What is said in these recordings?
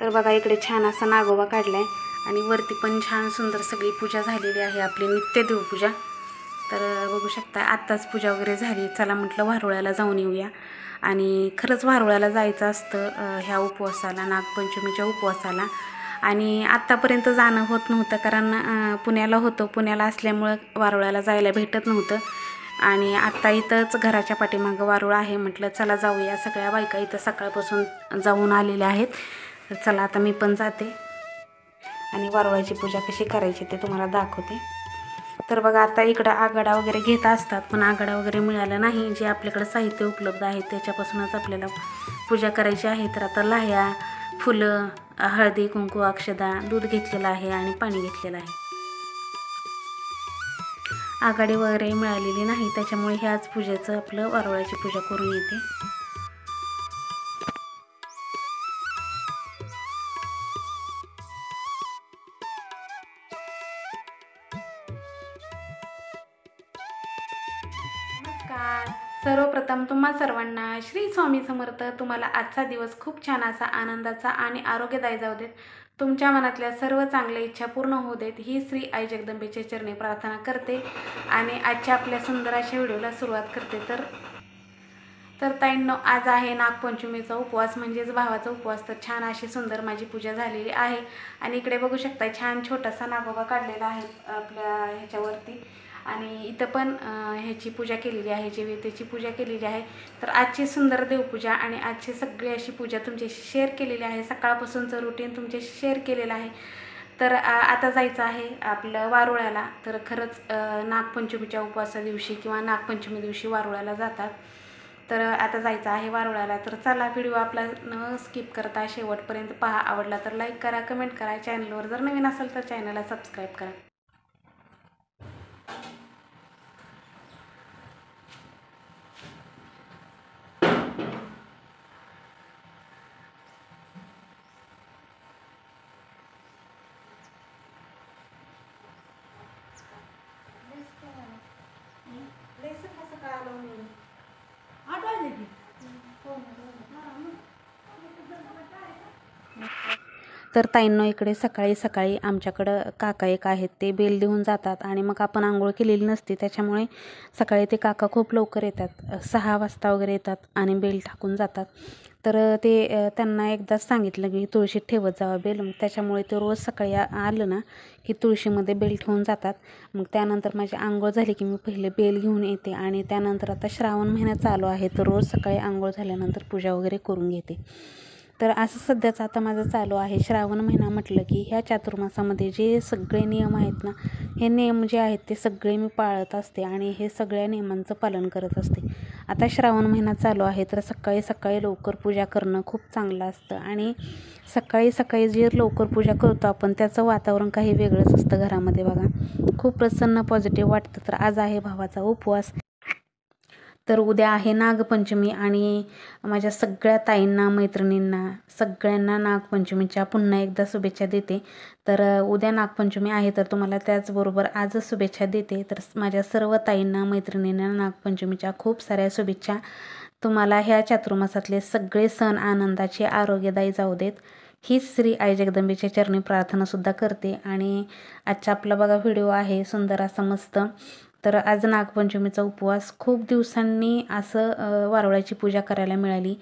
तर बघा इकडे छान असा नागोबा काढलाय आणि वरती पण छान सुंदर सगळी पूजा झालेली आहे, आपली नित्य देवपूजा। तर बघू शकता आत्ताच पूजा वगैरे झाली। चला म्हटलं वारुळ्याला जाऊन येऊया। आणि खरंच वारुळ्याला जायचं असतं ह्या उपवासाला, नागपंचमीच्या उपवासाला। आणि आत्तापर्यंत जाणं होत नव्हतं, कारण पुण्याला होतो, पुण्याला असल्यामुळं वारुळ्याला जायला भेटत नव्हतं। आणि आत्ता इथंच घराच्या पाठीमागं वारुळ आहे, म्हटलं चला जाऊया। सगळ्या बायका इथं सकाळपासून जाऊन आलेल्या आहेत। तर चला आता मी पण जाते आणि वारुळाची पूजा कशी करायची ते तुम्हाला दाखवते। तर बघा आता इकडं आघाडा वगैरे घेत असतात, पण आघाडा वगैरे मिळाला नाही। जे आपल्याकडे साहित्य उपलब्ध आहे त्याच्यापासूनच आपल्याला पूजा करायची आहे। तर आता लाह्या, फुलं, हळदी कुंकू, अक्षदा, दूध घेतलेलं आहे आणि पाणी घेतलेलं आहे। आघाडी वगैरे मिळालेली नाही, त्याच्यामुळे ह्याच पूजेचं आपलं वारुळाची पूजा करून येते। नमस्कार, सर्वप्रथम तुम्हा सर्वांना श्री स्वामी समर्थ। तुम्हाला आजचा दिवस खूप छान असा आनंदाचा आणि आरोग्यदायी जाऊ देत। तुमच्या मनातल्या सर्व चांगल्या इच्छा पूर्ण होऊ देत ही श्री आई जगदंबेच्या चरणी प्रार्थना करते आणि आजच्या आपल्या सुंदर अशा व्हिडिओला सुरुवात करते। तर ताईंनो, आज आहे नागपंचमीचा उपवास, म्हणजेच भावाचा उपवास। तर छान अशी सुंदर माझी पूजा झालेली आहे। आणि इकडे बघू शकता छान छोटासा नागोबा काढलेला आहे आपल्या ह्याच्यावरती। आणि इथं पण ह्याची पूजा केलेली आहे, जेवितेची पूजा केलेली आहे। तर आजची सुंदर देवपूजा आणि आजची सगळी अशी पूजा तुमच्याशी शेअर केलेली आहे। सकाळपासूनचं रुटीन तुमच्याशी शेअर केलेलं आहे। तर आता जायचं आहे आपलं वारुळ्याला। तर खरंच नागपंचमीच्या उपवासा दिवशी किंवा नागपंचमी दिवशी वारुळ्याला जातात। तर आता जायचं आहे वारुळ्याला। तर चला व्हिडिओ आपला न स्किप करता शेवटपर्यंत पहा। आवडला तर लाईक करा, कमेंट करा। चॅनलवर जर नवीन असेल तर चॅनलला सबस्क्राईब करा। तर ताईंनो, इकडे सकाळी सकाळी आमच्याकडं काका एक आहेत, ते बेल देऊन जातात आणि मग आपण आंघोळ केलेली नसते, त्याच्यामुळे सकाळी ते काका खूप लवकर येतात, 6 वाजता वगैरे येतात आणि बेल टाकून जातात। तर ते त्यांना एकदाच सांगितलं की तुळशीत ठेवत जावा बेल, मग त्याच्यामुळे ते रोज सकाळी आलं ना की तुळशीमध्ये बेल ठेवून जातात। मग त्यानंतर माझी आंघोळ झाली की मी पहिले बेल घेऊन येते आणि त्यानंतर आता श्रावण महिना चालू आहे, तर रोज सकाळी आंघोळ झाल्यानंतर पूजा वगैरे करून घेते। तर असं सध्याचं आता माझं चालू आहे। श्रावण महिना म्हटलं की ह्या चातुर्मासामध्ये जे सगळे नियम आहेत ना, हे नियम जे आहेत ते सगळे मी पाळत असते आणि हे सगळ्या नियमांचं पालन करत असते। आता श्रावण महिना चालू आहे, तर सकाळी सकाळी लवकर पूजा करणं खूप चांगलं असतं। आणि सकाळी सकाळी जे लवकर पूजा करतो आपण, त्याचं वातावरण काही वेगळंच असतं घरामध्ये। बघा, खूप प्रसन्न पॉझिटिव्ह वाटतं। तर आज आहे भावाचा उपवास, तर उद्या आहे नागपंचमी आणि माझ्या सगळ्या ताईंना, मैत्रिणींना, सगळ्यांना नागपंचमीच्या पुन्हा एकदा शुभेच्छा देते। तर उद्या नागपंचमी आहे, तर तुम्हाला त्याचबरोबर आजच शुभेच्छा देते। तर माझ्या सर्व ताईंना, मैत्रिणींना नागपंचमीच्या खूप साऱ्या शुभेच्छा। तुम्हाला ह्या चातुर्मासातले सगळे सण आनंदाचे, आरोग्यदायी जाऊ देत हीच श्री आई जगदंबेच्या चरणी प्रार्थनासुद्धा करते। आणि आजचा आपला बघा व्हिडिओ आहे सुंदर असा मस्त। तर आज नागपंचमीचा उपवास, खूप दिवसांनी असं वारुळाची पूजा करायला मिळाली।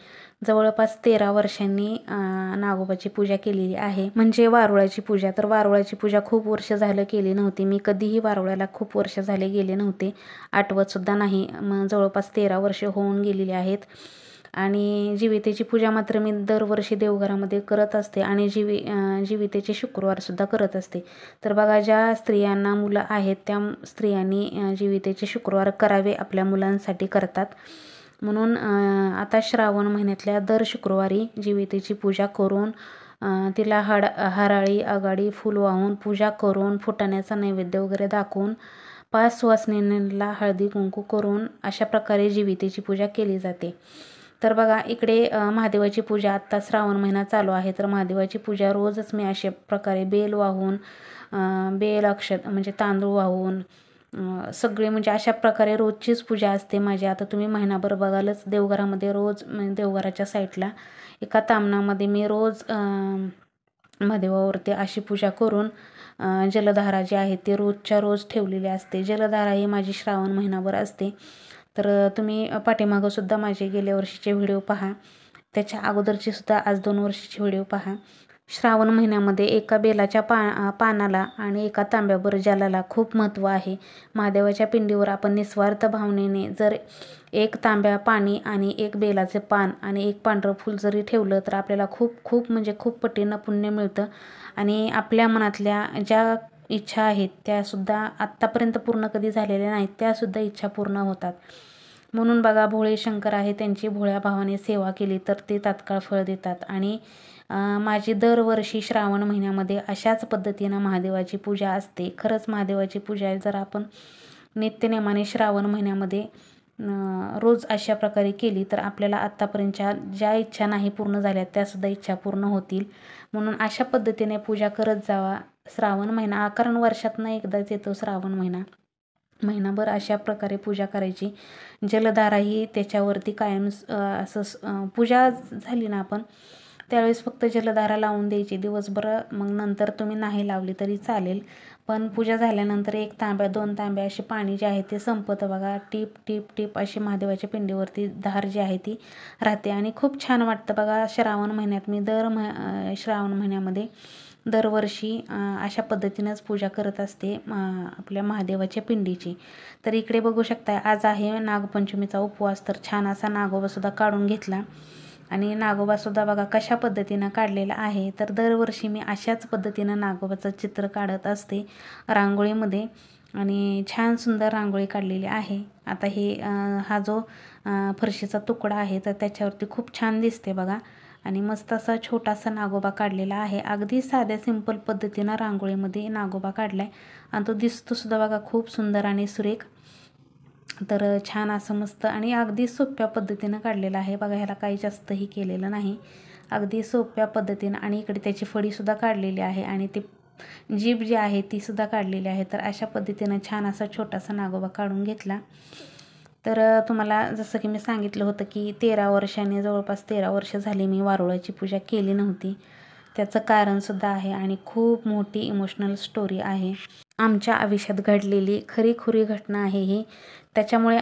जवळपास 13 वर्षांनी नागोबाची पूजा केलेली आहे, म्हणजे वारुळाची पूजा। तर वारुळाची पूजा खूप वर्ष झालं केली नव्हती मी, कधीही वारुळ्याला खूप वर्ष झाले गेले नव्हते, आठवतसुद्धा नाही। मग जवळपास 13 वर्ष होऊन गेलेली आहेत। आणि जीवितेची पूजा मात्र मी दरवर्षी देवघरामध्ये करत असते आणि जीवितेचे शुक्रवारसुद्धा करत असते। तर बघा, ज्या स्त्रियांना मुलं आहेत त्या स्त्रियांनी जीवितेचे शुक्रवार करावे, आपल्या मुलांसाठी करतात। म्हणून आता श्रावण महिन्यातल्या दर शुक्रवारी जीवितेची पूजा करून तिला हराळी आघाडी फूल वाहून पूजा करून फुटाण्याचा नैवेद्य वगैरे दाखवून 5 सुवासिनींना हळदी कुंकू करून अशा प्रकारे जीवितेची पूजा केली जाते। तर बघा, इकडे महादेवाची पूजा, आत्ता श्रावण महिना चालू आहे, तर महादेवाची पूजा रोजच मी अशा प्रकारे बेल वाहून, बेल अक्षत म्हणजे तांदूळ वाहून सगळे, म्हणजे अशा प्रकारे रोजचीच पूजा असते माझी। आता तुम्ही महिनाभर बघालच देवघरामध्ये रोज, देवघराच्या साईडला एका तामणामध्ये मी रोज महादेवावरती अशी पूजा करून जलधारा जी आहे ती रोजच्या रोज ठेवलेली असते. जलधारा ही माझी श्रावण महिनाभर असते. तर तुम्ही पाठीमागंसुद्धा माझे गेल्या वर्षीचे व्हिडिओ पहा, त्याच्या अगोदरचे सुद्धा आज 2 वर्षाचे व्हिडिओ पहा. श्रावण महिन्यामध्ये एका बेलाच्या पानाला आणि एका तांब्याभर जलाला खूप महत्त्व आहे. महादेवाच्या पिंडीवर आपण निस्वार्थ भावनेने जर एक तांब्या पाणी आणि एक बेलाचे पान आणि एक पांढरं फूल जरी ठेवलं तर आपल्याला खूप म्हणजे खूप पटीनं पुण्य मिळतं. आणि आपल्या मनातल्या ज्या इच्छा आहेत त्यासुद्धा आत्तापर्यंत पूर्ण कधी झालेल्या नाहीत, त्यासुद्धा इच्छा पूर्ण होतात. म्हणून बघा, भोळे शंकर आहे, त्यांची भोळ्या भावाने सेवा केली तर ते तात्काळ फळ देतात. आणि माझी दरवर्षी श्रावण महिन्यामध्ये अशाच पद्धतीनं महादेवाची पूजा असते. खरंच महादेवाची पूजा जर आपण नित्यनेमाने श्रावण महिन्यामध्ये रोज अशा प्रकारे केली तर आपल्याला आत्तापर्यंतच्या ज्या इच्छा नाही पूर्ण झाल्या त्यासुद्धा इच्छा पूर्ण होतील. म्हणून अशा पद्धतीने पूजा करत जावा श्रावण महिना, कारण वर्षातनं एकदाच येतो श्रावण महिना. महिनाभर अशा प्रकारे पूजा करायची. जलधारा ही त्याच्यावरती कायम असं पूजा झाली ना आपण त्यावेळेस फक्त जलधारा लावून द्यायची दिवसभर, मग नंतर तुम्ही नाही लावली तरी चालेल. पण पूजा झाल्यानंतर 1 तांब्या 2 तांब्या असे पाणी जे आहे ते संपतं बघा. टीप टीप टीप अशी महादेवाच्या पिंडीवरती धार जी आहे ती राहते आणि खूप छान वाटतं बघा. श्रावण महिन्यात मी श्रावण महिन्यामध्ये दरवर्षी अशा पद्धतीनंच पूजा करत असते आपल्या महादेवाच्या पिंडीची. तर इकडे बघू शकता, आज आहे नागपंचमीचा उपवास. तर छान असा नागोबासुद्धा काढून घेतला आणि नागोबासुद्धा बघा कशा पद्धतीनं काढलेला आहे. तर दरवर्षी मी अशाच पद्धतीनं नागोबाचं चित्र काढत असते रांगोळीमध्ये आणि छान सुंदर रांगोळी काढलेली आहे. आता हा जो फरशीचा तुकडा आहे तर त्याच्यावरती खूप छान दिसते बघा आणि मस्त असा छोटासा नागोबा काढलेला आहे. अगदी साध्या सिंपल पद्धतीनं रांगोळीमध्ये नागोबा काढला आहे आणि तो दिसतोसुद्धा बघा खूप सुंदर आणि सुरेख. तर छान असं मस्त आणि अगदी सोप्या पद्धतीनं काढलेलं आहे बघा. ह्याला काही जास्तही केलेलं नाही, अगदी सोप्या पद्धतीनं. आणि इकडे त्याची फळीसुद्धा काढलेली आहे आणि ती जीभ जी आहे तीसुद्धा काढलेली आहे. तर अशा पद्धतीनं छान असा छोटासा नागोबा काढून घेतला. तर तुम्हाला जसं की मी सांगितलं होतं की 13 वर्षांनी जवळपास 13 वर्ष झाली मी वारुळाची पूजा केली नव्हती. त्याचं कारणसुद्धा आहे आणि खूप मोठी इमोशनल स्टोरी आहे. आमच्या आयुष्यात घडलेली खरी घटना आहे ही. त्याच्यामुळे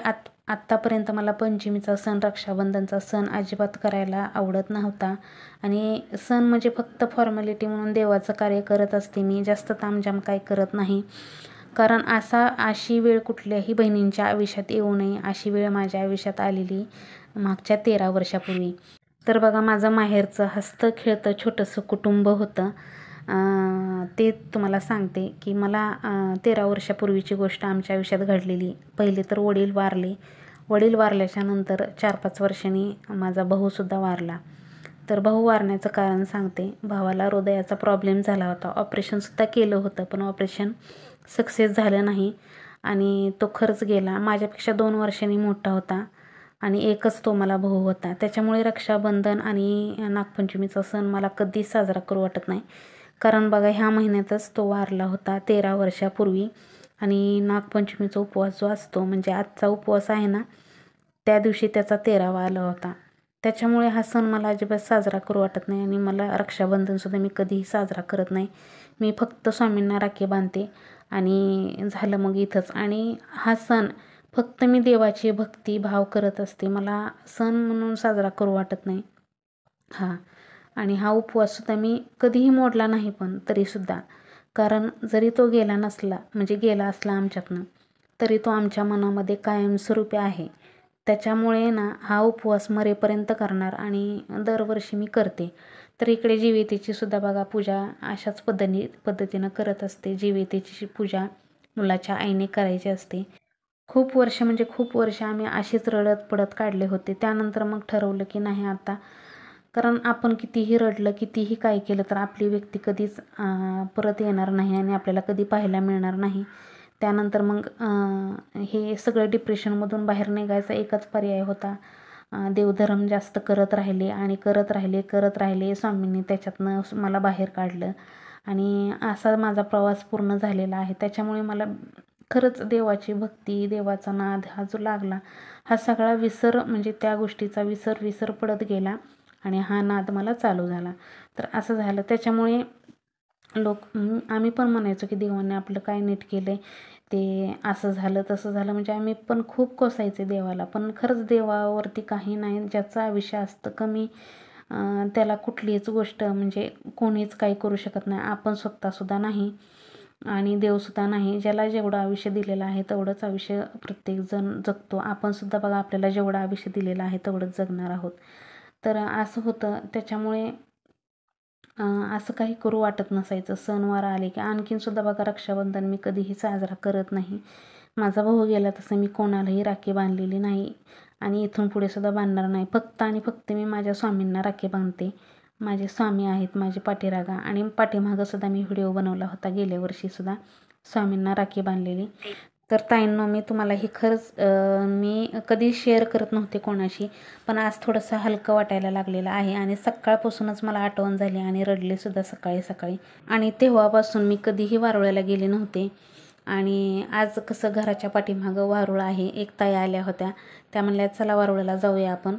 आत्तापर्यंत मला पंचमीचा सण, रक्षाबंधनचा सण अजिबात करायला आवडत नव्हता. आणि सण म्हणजे फक्त फॉर्मॅलिटी म्हणून देवाचं कार्य करत असते मी, जास्त तामझाम काही करत नाही. कारण अशी वेळ कुठल्याही बहिणींच्या आयुष्यात येऊ नये, अशी वेळ माझ्या आयुष्यात आलेली मागच्या 13 वर्षापूर्वी. तर बघा, माझं माहेरचं हसतं खेळतं छोटंसं कुटुंब होतं. ते तुम्हाला सांगते की मला 13 वर्षापूर्वीची गोष्ट आमच्या आयुष्यात घडलेली. पहिले तर वडील वारले. वडील वारल्याच्या नंतर 4-5 वर्षांनी माझा भाऊसुद्धा वारला. तर भाऊ वारण्याचं कारण सांगते. भावाला हृदयाचा प्रॉब्लेम झाला होता. ऑपरेशनसुद्धा केलं होतं पण ऑपरेशन सक्सेस झालं नाही आणि तो खर्च गेला. माझ्यापेक्षा 2 वर्षांनी मोठा होता आणि एकच तो मला भाऊ होता. त्याच्यामुळे रक्षाबंधन आणि नागपंचमीचा सण मला कधीच साजरा करू वाटत नाही. कारण बघा, ह्या महिन्यातच तो वारला होता 13 वर्षापूर्वी. आणि नागपंचमीचा उपवास जो असतो म्हणजे आजचा उपवास आहे ना, त्या दिवशी त्याचा 13वा आला होता. त्याच्यामुळे हा सण मला अजिबात साजरा करू वाटत नाही आणि मला रक्षाबंधनसुद्धा मी कधीही साजरा करत नाही. मी फक्त स्वामींना राखी बांधते आणि झालं मग इथंच. आणि हा सण फक्त मी देवाची भक्ती भाव करत असते. मला सण म्हणून साजरा करू वाटत नाही आणि हा उपवाससुद्धा मी कधीही मोडला नाही पण तरीसुद्धा. कारण जरी तो गेला नसला म्हणजे गेला असला आमच्यातनं तरी तो आमच्या मनामध्ये कायमस्वरूपी आहे. त्याच्यामुळे ना हा उपवास मरेपर्यंत करणार आणि दरवर्षी मी करते. तर इकडे जीवेतीची सुद्धा बघा पूजा अशाच पद्धतीनं करत असते. जीवेतीची पूजा मुलाच्या आईने करायची असते. खूप वर्ष आम्ही अशीच रडत पडत काढले होते. त्यानंतर मग ठरवलं की नाही आता, कारण आपण कितीही रडलं कितीही काय केलं तर आपली व्यक्ती कधीच परत येणार नाही आणि आपल्याला कधी पाहायला मिळणार नाही. त्यानंतर मग हे सगळं डिप्रेशनमधून बाहेर निघायचा एकच पर्याय होता. देवधर्म जास्त करत राहिले. स्वामींनी त्याच्यातनं मला बाहेर काढलं आणि असा माझा प्रवास पूर्ण झालेला आहे. त्याच्यामुळे मला खरंच देवाची भक्ती, देवाचा नाद हा जो लागला, हा सगळा विसर म्हणजे त्या गोष्टीचा विसर पडत गेला आणि हा नाद मला चालू झाला. तर असं झालं. त्याच्यामुळे आम्ही पण म्हणायचो की देवाने आपलं काय नीट केलं आहे, ते असं झालं तसं झालं, म्हणजे आम्ही पण खूप कोसायचे देवाला. पण खरंच देवावरती काही नाही. ज्याचं आयुष्य असतं कमी त्याला कुठलीच गोष्ट म्हणजे कोणीच काही करू शकत नाही. आपण स्वतःसुद्धा नाही आणि देवसुद्धा नाही. ज्याला जेवढं आयुष्य दिलेलं आहे तेवढंच आयुष्य प्रत्येकजण जगतो. आपणसुद्धा बघा आपल्याला जेवढं आयुष्य दिलेलं आहे तेवढंच जगणार आहोत. तर असं होतं. त्याच्यामुळे असं काही करू वाटत नसायचं. सणवार आले की आणखीनसुद्धा बघा रक्षाबंधन मी कधीही साजरा करत नाही. माझा भाऊ गेला तसं मी कोणालाही राखी बांधलेली नाही आणि इथून पुढे सुद्धा बांधणार नाही. फक्त आणि फक्त मी माझ्या स्वामींना राखी बांधते. माझे स्वामी आहेत माझे पाठीरागा, आणि पाठीमागंसुद्धा मी व्हिडिओ बनवला होता गेल्या वर्षीसुद्धा स्वामींना राखी बांधलेली. तर ताईंनो, मी तुम्हाला ही खरंच मी कधी शेअर करत नव्हते कोणाशी, पण आज थोडंसं हलकं वाटायला लागलेलं आहे आणि सकाळपासूनच मला आठवण झाली आणि रडलेसुद्धा सकाळी सकाळी. आणि तेव्हापासून मी कधीही वारुळ्याला गेले नव्हते. आणि आज कसं घराच्या पाठीमागं वारुळ आहे. एक ताई आल्या होत्या, त्या म्हणल्या चला वारुळ्याला जाऊया आपण.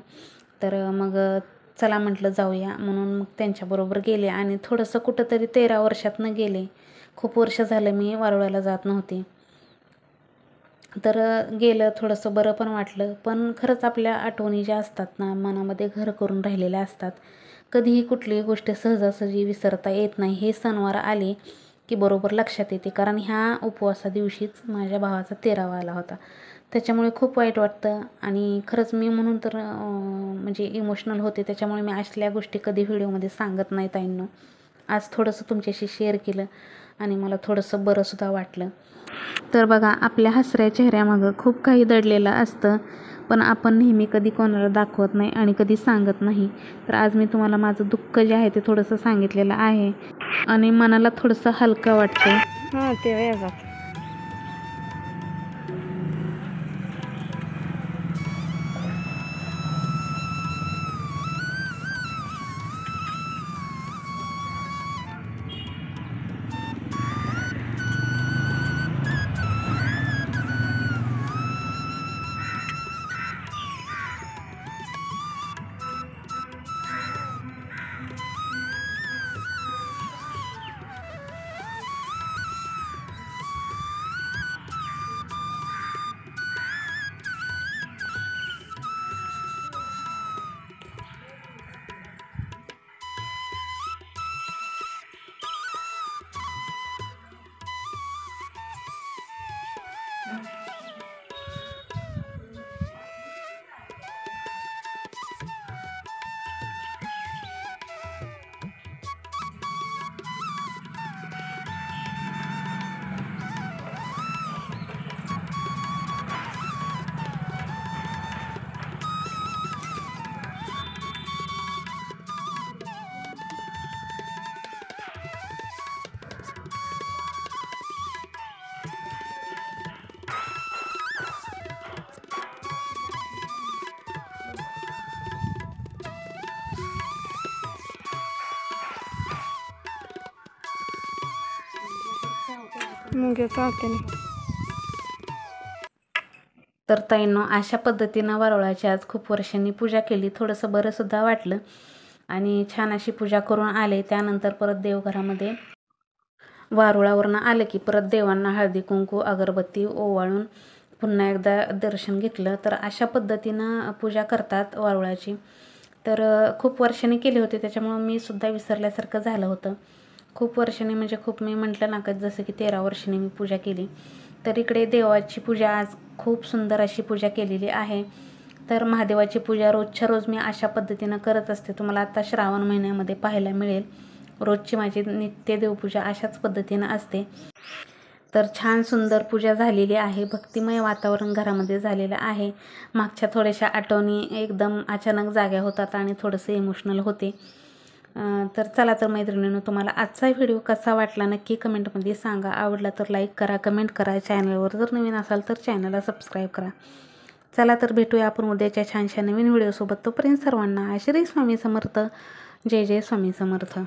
तर मग चला म्हटलं जाऊया, म्हणून मग त्यांच्याबरोबर गेले आणि थोडंसं कुठंतरी 13 वर्षातनं गेले. खूप वर्ष झालं मी वारुळ्याला जात नव्हते. तर गेलं, थोडंसं बरं पण वाटलं. पण खरंच आपल्या आठवणी ज्या असतात ना मनामध्ये घर करून राहिलेल्या असतात. कधीही कुठलीही गोष्ट सहजासहजी विसरता येत नाही. हे सणवार आले की बरोबर लक्षात येते. कारण ह्या उपवासा दिवशीच माझ्या भावाचा 13वा आला होता. त्याच्यामुळे खूप वाईट वाटतं आणि खरंच मी म्हणून तर म्हणजे इमोशनल होते. त्याच्यामुळे मी असल्या गोष्टी कधी व्हिडिओमध्ये सांगत नाही ताईंनो. आज थोडंसं तुमच्याशी शेअर केलं आणि मला थोडंसं बरंसुद्धा वाटलं. तर बघा आपल्या हसऱ्या चेहऱ्यामागं खूप काही दडलेलं असतं, पण आपण नेहमी कधी कोणाला दाखवत नाही आणि कधी सांगत नाही. तर आज मी तुम्हाला माझं दुःख जे आहे ते थोडंसं सांगितलेलं आहे आणि मनाला थोडंसं हलकं वाटतं. हां ते वेळ जात. मग चालते नाही. तर ताईंनो, अशा पद्धतीनं वारुळाची आज खूप वर्षांनी पूजा केली. थोडंसं बरंसुद्धा वाटलं आणि छान अशी पूजा करून आले. त्यानंतर परत देवघरामध्ये वारुळावरनं आलं की परत देवांना हळदी कुंकू अगरबत्ती ओवाळून पुन्हा एकदा दर्शन घेतलं. तर अशा पद्धतीनं पूजा करतात वारुळाची. तर खूप वर्षांनी केले होते, त्याच्यामुळं मी सुद्धा विसरल्यासारखं झालं होतं. खूप वर्षांनी म्हणजे खूप, मी म्हटलं ना का जसं की 13 वर्षांनी मी पूजा केली. तर इकडे देवाची पूजा आज खूप सुंदर अशी पूजा केलेली आहे. तर महादेवाची पूजा रोजच्या रोज मी अशा पद्धतीनं करत असते. तुम्हाला आता श्रावण महिन्यामध्ये पाहायला मिळेल. रोजची माझी नित्य देवपूजा अशाच पद्धतीनं असते. तर छान सुंदर पूजा झालेली आहे. भक्तिमय वातावरण घरामध्ये झालेलं आहे. मागच्या थोड्याशा आठवणी एकदम अचानक जाग्या होतात आणि थोडंसं इमोशनल होते. तर चला तर मैत्रिणींनो, तुम्हाला आजचा व्हिडिओ कसा वाटला नक्की कमेंटमध्ये सांगा. आवडला तर लाईक करा, कमेंट करा. चॅनलवर जर नवीन असाल तर चॅनलला सबस्क्राईब करा. चला तर भेटूया आपण उद्याच्या छानशा नवीन व्हिडिओसोबत. तोपर्यंत सर्वांना श्री स्वामी समर्थ. जय जय स्वामी समर्थ.